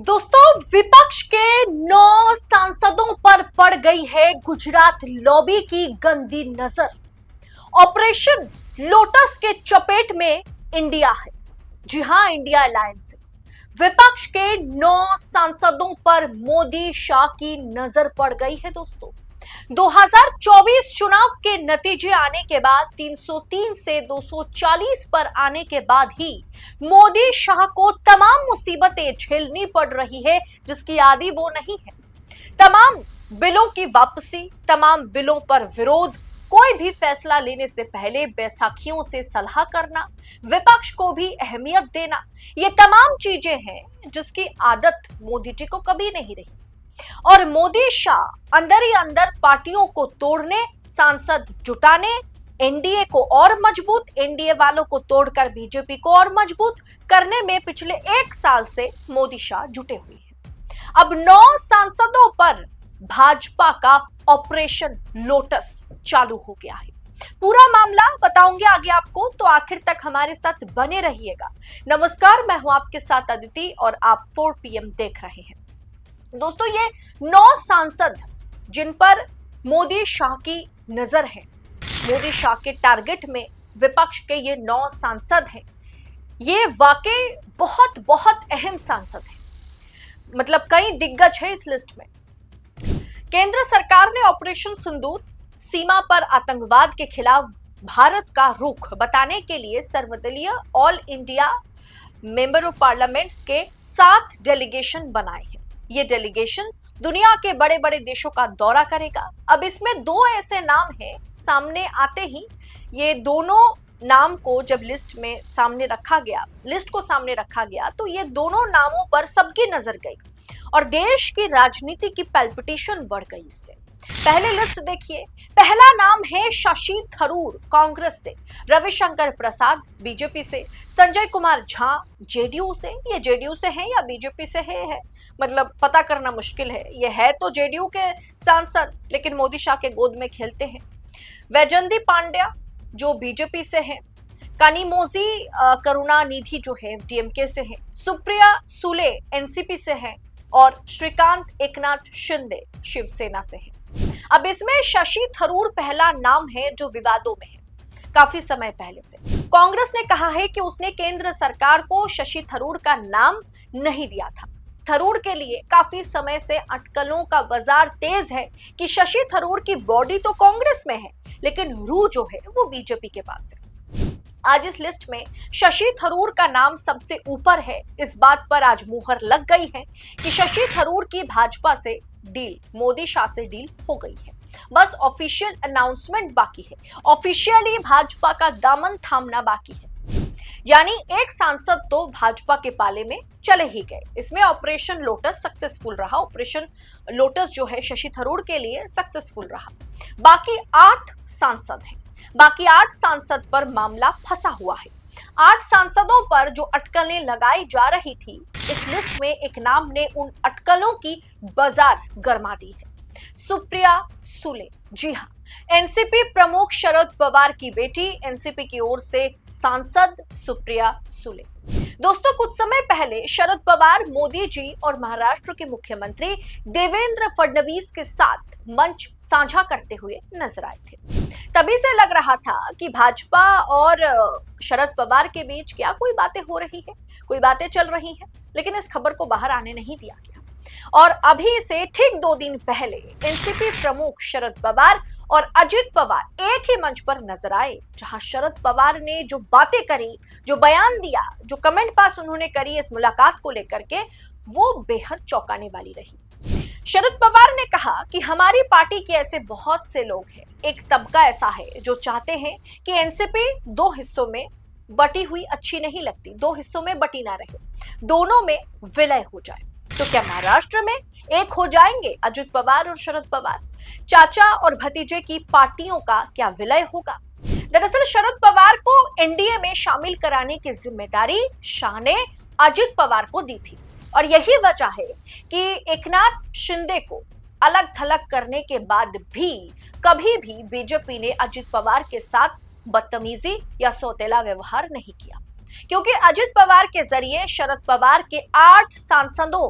दोस्तों, विपक्ष के 9 सांसदों पर पड़ गई है गुजरात लॉबी की गंदी नजर। ऑपरेशन लोटस के चपेट में इंडिया है। जी हां, इंडिया अलायंस है। विपक्ष के 9 सांसदों पर मोदी शाह की नजर पड़ गई है। दोस्तों, 2024 चुनाव के नतीजे आने के बाद 303 से 240 पर आने के बाद ही मोदी शाह को तमाम मुसीबतें झेलनी पड़ रही है जिसकी आदि वो नहीं है। तमाम बिलों की वापसी, तमाम बिलों पर विरोध, कोई भी फैसला लेने से पहले बैसाखियों से सलाह करना, विपक्ष को भी अहमियत देना, ये तमाम चीजें हैं जिसकी आदत मोदी जी को कभी नहीं रही। और मोदी शाह अंदर ही अंदर पार्टियों को तोड़ने, सांसद जुटाने, एनडीए को और मजबूत, एनडीए वालों को तोड़कर बीजेपी को और मजबूत करने में पिछले 1 साल से मोदी शाह जुटे हुए हैं। अब 9 सांसदों पर भाजपा का ऑपरेशन लोटस चालू हो गया है। पूरा मामला बताऊंगे आगे आपको, तो आखिर तक हमारे साथ बने रहिएगा। नमस्कार, मैं हूं आपके साथ अदिति और आप 4 PM देख रहे हैं। दोस्तों, ये 9 सांसद जिन पर मोदी शाह की नजर है, मोदी शाह के टारगेट में विपक्ष के ये 9 सांसद हैं, ये वाकई बहुत बहुत अहम सांसद हैं। मतलब कई दिग्गज है इस लिस्ट में। केंद्र सरकार ने ऑपरेशन सिंदूर, सीमा पर आतंकवाद के खिलाफ भारत का रुख बताने के लिए सर्वदलीय all India member of parliaments के 7 डेलीगेशन बनाए हैं। ये डेलीगेशन दुनिया के बड़े बड़े देशों का दौरा करेगा। अब इसमें 2 ऐसे नाम हैं, सामने आते ही ये दोनों नाम को जब लिस्ट को सामने रखा गया तो ये दोनों नामों पर सबकी नजर गई और देश की राजनीति की पैल्पिटेशन बढ़ गई इससे। पहले लिस्ट देखिए। पहला नाम है शशि थरूर, कांग्रेस से, रविशंकर प्रसाद बीजेपी से, संजय कुमार झा जेडीयू से। ये जेडीयू से है या बीजेपी से है मतलब पता करना मुश्किल है। ये है तो जेडीयू के सांसद, लेकिन मोदी शाह के गोद में खेलते हैं। वैजंती पांड्या जो बीजेपी से है, कानिमोजी करुणानिधि जो है डीएमके से है, सुप्रिया सुले एनसीपी से है और श्रीकांत एकनाथ शिंदे शिवसेना से है। अब इसमें शशि थरूर पहला नाम है जो विवादों में है काफी समय पहले से। कांग्रेस ने कहा है कि उसने केंद्र सरकार को शशि थरूर का नाम नहीं दिया था। थरूर के लिए काफी समय से अटकलों का बाजार तेज है कि शशि थरूर की बॉडी तो कांग्रेस में है लेकिन रूह जो है वो बीजेपी के पास है। आज इस लिस्ट में शशि थरूर का नाम सबसे ऊपर है। इस बात पर आज मुहर लग गई है कि शशि थरूर की भाजपा से डील, मोदी शाह से डील हो गई है। बस ऑफिशियल अनाउंसमेंट बाकी है, ऑफिशियली भाजपा का दामन थामना बाकी है। यानी एक सांसद तो भाजपा के पाले में चले ही गए। इसमें ऑपरेशन लोटस सक्सेसफुल रहा। ऑपरेशन लोटस जो है शशि थरूर के लिए सक्सेसफुल रहा। बाकी 8 सांसद हैं। बाकी 8 सांसद पर मामला फंसा हुआ है। 8 सांसदों पर जो अटकलें लगाई जा रही थी, इस लिस्ट में एक नाम ने उन अटकलों की बाजार गरमा दी है, सुप्रिया सुले। जी हां, एनसीपी प्रमुख शरद पवार की बेटी, एनसीपी की ओर से सांसद सुप्रिया सुले। दोस्तों, कुछ समय पहले शरद पवार मोदी जी और महाराष्ट्र के मुख्यमंत्री देवेंद्र फडणवीस के साथ मंच साझा करते हुए नजर आए थे। तभी से लग रहा था कि भाजपा और शरद पवार के बीच क्या कोई बातें हो रही है, कोई बातें चल रही हैं, लेकिन इस खबर को बाहर आने नहीं दिया गया। और अभी से ठीक 2 दिन पहले एनसीपी प्रमुख शरद पवार और अजित पवार एक ही मंच पर नजर आए, जहां शरद पवार ने जो बातें करी, जो बयान दिया, जो कमेंट पास उन्होंने करी इस मुलाकात को लेकर के, वो बेहद चौंकाने वाली रही। शरद पवार ने कहा कि हमारी पार्टी के ऐसे बहुत से लोग हैं, एक तबका ऐसा है जो चाहते हैं कि एनसीपी 2 हिस्सों में बटी हुई अच्छी नहीं लगती, 2 हिस्सों में बटी ना रहे, दोनों में विलय हो जाए। तो क्या महाराष्ट्र में एक हो जाएंगे अजित पवार और शरद पवार? चाचा और भतीजे की पार्टियों का क्या विलय होगा? दरअसल शरद पवार को एनडीए में शामिल कराने की जिम्मेदारी शाह ने अजित पवार को दी थी और यही वजह है कि एकनाथ शिंदे को अलग थलग करने के बाद भी कभी भी बीजेपी ने अजित पवार के साथ बदतमीजी या सौतेला व्यवहार नहीं किया, क्योंकि अजित पवार के जरिए शरद पवार के 8 सांसदों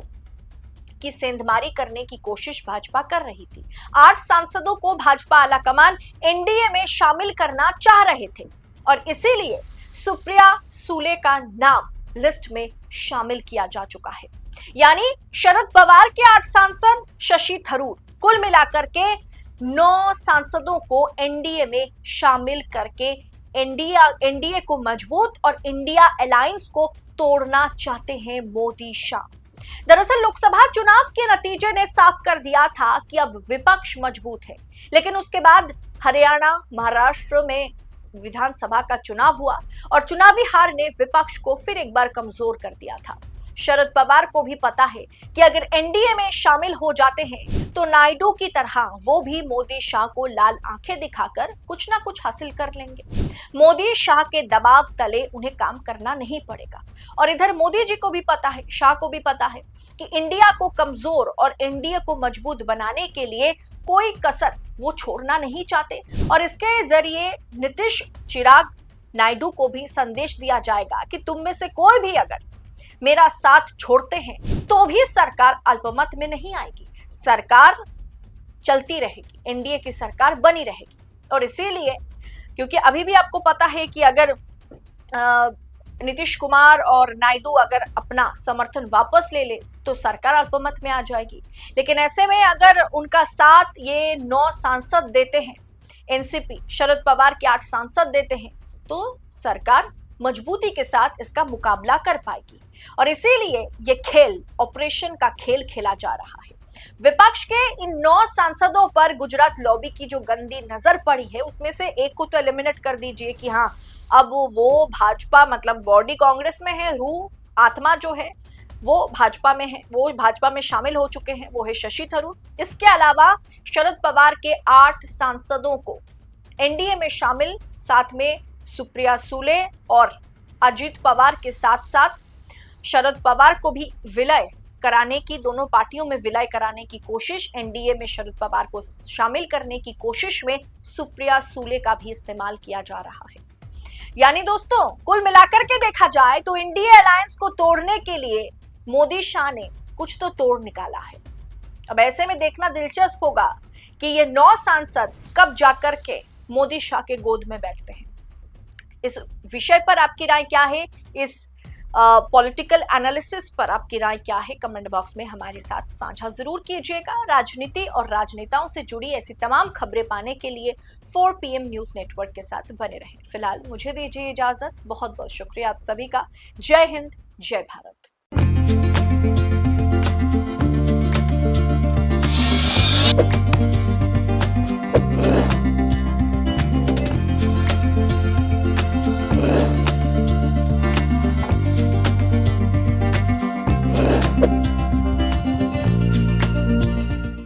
की सेंधमारी करने की कोशिश भाजपा कर रही थी। 8 सांसदों को भाजपा आलाकमान एनडीए में शामिल करना चाह रहे थे और इसीलिए सुप्रिया सूले का नाम लिस्ट में शामिल किया जा चुका है। यानी शरद पवार के 8 सांसद, शशि थरूर, कुल मिलाकर के 9 सांसदों को एनडीए में शामिल करके एनडीए को मजबूत और इंडिया अलायंस को तोड़ना चाहते हैं मोदी शाह। दरअसल लोकसभा चुनाव के नतीजे ने साफ कर दिया था कि अब विपक्ष मजबूत है, लेकिन उसके बाद हरियाणा, महाराष्ट्र में विधानसभा का चुनाव हुआ और चुनावी हार ने विपक्ष को फिर एक बार कमजोर कर दिया था। शरद पवार को भी पता है कि अगर एनडीए में शामिल हो जाते हैं तो नायडू की तरह वो भी मोदी शाह को लाल आंखें दिखाकर कुछ ना कुछ हासिल कर लेंगे। मोदी शाह के दबाव तले उन्हें काम करना नहीं पड़ेगा। और इधर मोदी जी को भी पता है, शाह को भी पता है कि इंडिया को कमजोर और एनडीए को मजबूत बनाने के लिए कोई कसर वो छोड़ना नहीं चाहते और इसके जरिए नीतीश, चिराग, नायडू को भी संदेश दिया जाएगा कि तुम में से कोई भी अगर मेरा साथ छोड़ते हैं तो भी सरकार अल्पमत में नहीं आएगी, सरकार चलती रहेगी, एनडीए की सरकार बनी रहेगी। और इसीलिए क्योंकि अभी भी आपको पता है कि अगर नीतीश कुमार और नायडू अगर अपना समर्थन वापस ले ले तो सरकार अल्पमत में आ जाएगी। लेकिन ऐसे में अगर उनका साथ ये 9 सांसद देते हैं, एनसीपी शरद पवार के 8 सांसद देते हैं, तो सरकार मजबूती के साथ इसका मुकाबला कर पाएगी। और इसीलिए ये खेल, ऑपरेशन का खेल खेला जा रहा है। विपक्ष के इन 9 सांसदों पर गुजरात लॉबी की जो गंदी नजर पड़ी है उसमें से एक को तो एलिमिनेट कर दीजिए कि हाँ, अब वो भाजपा मतलब बॉडी कांग्रेस में है, रूह आत्मा जो है वो भाजपा में है, वो भाजपा में शामिल हो चुके हैं, वो है शशि थरूर। इसके अलावा शरद पवार के 8 सांसदों को एनडीए में शामिल, साथ में सुप्रिया सूले और अजीत पवार के साथ साथ शरद पवार को भी विलय कराने की, दोनों पार्टियों में विलय कराने की कोशिश, एनडीए में शरद पवार को शामिल करने की कोशिश में सुप्रिया सूले का भी इस्तेमाल किया जा रहा है। यानी दोस्तों, कुल मिलाकर के देखा जाए तो इंडिया अलायंस को तोड़ने के लिए मोदी शाह ने कुछ तो तोड़ निकाला है। अब ऐसे में देखना दिलचस्प होगा कि ये 9 सांसद कब जाकर के मोदी शाह के गोद में बैठते हैं। इस विषय पर आपकी राय क्या है, इस पॉलिटिकल एनालिसिस पर आपकी राय क्या है, कमेंट बॉक्स में हमारे साथ साझा जरूर कीजिएगा। राजनीति और राजनेताओं से जुड़ी ऐसी तमाम खबरें पाने के लिए 4 PM न्यूज नेटवर्क के साथ बने रहें। फिलहाल मुझे दीजिए इजाजत। बहुत बहुत शुक्रिया आप सभी का। जय हिंद, जय भारत।